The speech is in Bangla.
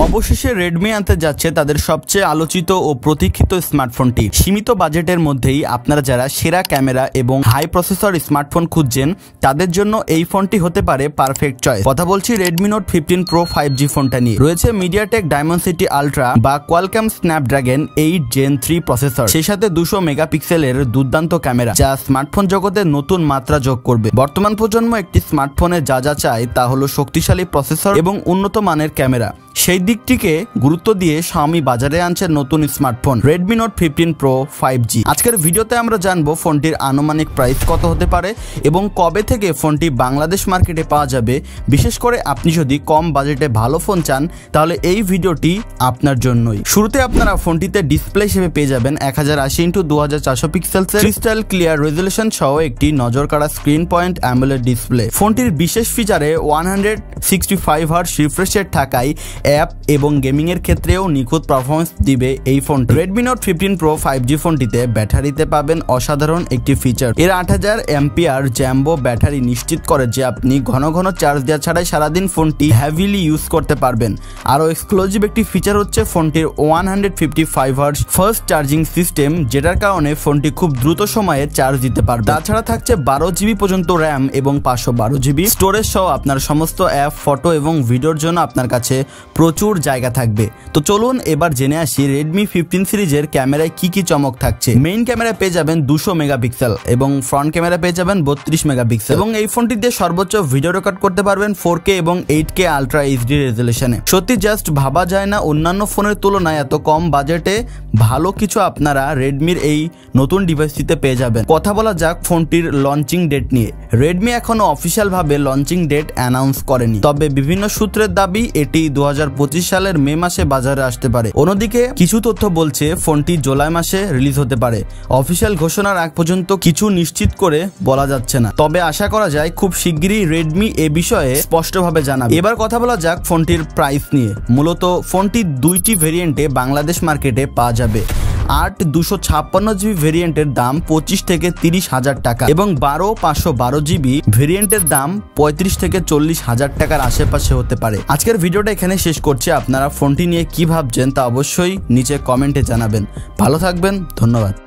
অবশেষে রেডমি আনতে যাচ্ছে তাদের সবচেয়ে আলোচিত ও প্রতীক্ষিত স্মার্টফোনটি। সীমিত বাজেটের মধ্যেই আপনারা যারা সেরা ক্যামেরা এবং হাই প্রসেসর স্মার্টফোন খুঁজছেন তাদের জন্য এই ফোনটি হতে পারে পারফেক্ট চয়েস। কথা বলছি রেডমি নোট 15 প্রো 5G ফোনটা নিয়ে। রয়েছে মিডিয়াটেক ডায়মন্ডসিটি আলট্রা বা কোয়ালকম স্ন্যাপড্রাগন 8 Gen 3 প্রসেসর, সেই সাথে 200 মেগাপিক্সেলের দুর্দান্ত ক্যামেরা যা স্মার্টফোন জগতে নতুন মাত্রা যোগ করবে। বর্তমান প্রজন্ম একটি স্মার্টফোনে যা যা চায় তা হলো শক্তিশালী প্রসেসর এবং উন্নত মানের ক্যামেরা। সেই দিকটিকে গুরুত্ব দিয়ে Xiaomi বাজারে আনছে নতুন smartphone Redmi note 15 pro 5G। আজকের ভিডিওতে আমরা জানবো ফোনটির আনুমানিক প্রাইস কত হতে পারে এবং কবে থেকে ফোনটি বাংলাদেশ মার্কেটে পাওয়া যাবে। বিশেষ করে আপনি যদি কম বাজেটে ভালো ফোন চান তাহলে এই ভিডিওটি আপনার জন্যই। শুরুতে আপনারা ফোনটিতে ডিসপ্লে হিসেবে পেয়ে যাবেন 1080x2400 পিক্সেলসের ক্রিস্টাল ক্লিয়ার রেজলিউশন সহ একটি নজর কাড়া স্ক্রিন পয়েন্ট অ্যামোলেড ডিসপ্লে। ফোনটির বিশেষ ফিচারে 165Hz রিফ্রেশ রেট থাকায় অ্যাপ এবং গেমিং এর ক্ষেত্রেও নিখুঁত পারফরমেন্স দিবে এই ফোনটি। রেডমি নোট 15 প্রো 5G ফোনটিতে ব্যাটারিতে পাবেন অসাধারণ একটি ফিচার। এর 8000 এম্পিয়ার জ্যাম্বো ব্যাটারি নিশ্চিত করে যে আপনি ঘন ঘন চার্জ দেওয়া ছাড়াই সারাদিন ফোনটি হ্যাভিলি ইউজ করতে পারবেন। আরও এক্সক্লুসিভ একটি ফিচার হচ্ছে ফোনটির 155Hz ফাস্ট চার্জিং সিস্টেম, যেটার কারণে ফোনটি খুব দ্রুত সময়ে চার্জ দিতে পারবে। তাছাড়া থাকছে 12GB পর্যন্ত র্যাম এবং 512GB স্টোরেজ সহ আপনার সমস্ত অ্যাপ, ফটো এবং ভিডিওর জন্য আপনার কাছে প্রচুর জায়গা থাকবে। তো চলুন এবার জেনে আসি রেডমি 15 সিরিজের ক্যামেরায় কি কি চমক থাকছে। মেইন ক্যামেরা পেয়ে যাবেন 200 মেগাপিক্সেল এবং ফ্রন্ট ক্যামেরা পেয়ে যাবেন 32 মেগাপিক্সেল এবং এই ফোনটি দিয়ে সর্বোচ্চ ভিডিও রেকর্ড করতে পারবেন 4K এবং 8K আলট্রা এইচডি রেজলিউশনে। সত্যি জাস্ট ভাবা যায় না অন্যান্য ফোনের তুলনায় এত কম বাজেটে ভালো কিছু আপনারা রেডমির এই নতুন ডিভাইসটিতে পেয়ে যাবেন। কথা বলা যাক ফোনটির লঞ্চিং ডেট নিয়ে। রেডমি এখনো অফিসিয়াল ভাবে লঞ্চিং ডেট অ্যানাউন্স করেনি, তবে বিভিন্ন সূত্রের দাবি এটি 2025 সালের মে মাসে বাজারে আসতে পারে। অন্যদিকে কিছু তথ্য বলছে ফোনটি জুলাই মাসে রিলিজ হতে পারে। অফিসিয়াল ঘোষণার আগ পর্যন্ত কিছু নিশ্চিত করে বলা যাচ্ছে না, তবে আশা করা যায় খুব শিগগিরই রেডমি এ বিষয়ে স্পষ্টভাবে জানাবে। এবার কথা বলা যাক ফোনটির প্রাইস নিয়ে। মূলত ফোনটি দুইটি ভেরিয়েন্টে বাংলাদেশ মার্কেটে পাওয়া যাবে। 256GB ভেরিয়েন্টের দাম 25 থেকে 30,000 টাকা এবং 512GB ভেরিয়েন্টের দাম 35 থেকে 40,000 টাকার আশেপাশে হতে পারে। আজকের ভিডিওটা এখানে শেষ করছি। আপনারা ফোনটি নিয়ে কি ভাবছেন তা অবশ্যই নিচে কমেন্টে জানাবেন। ভালো থাকবেন, ধন্যবাদ।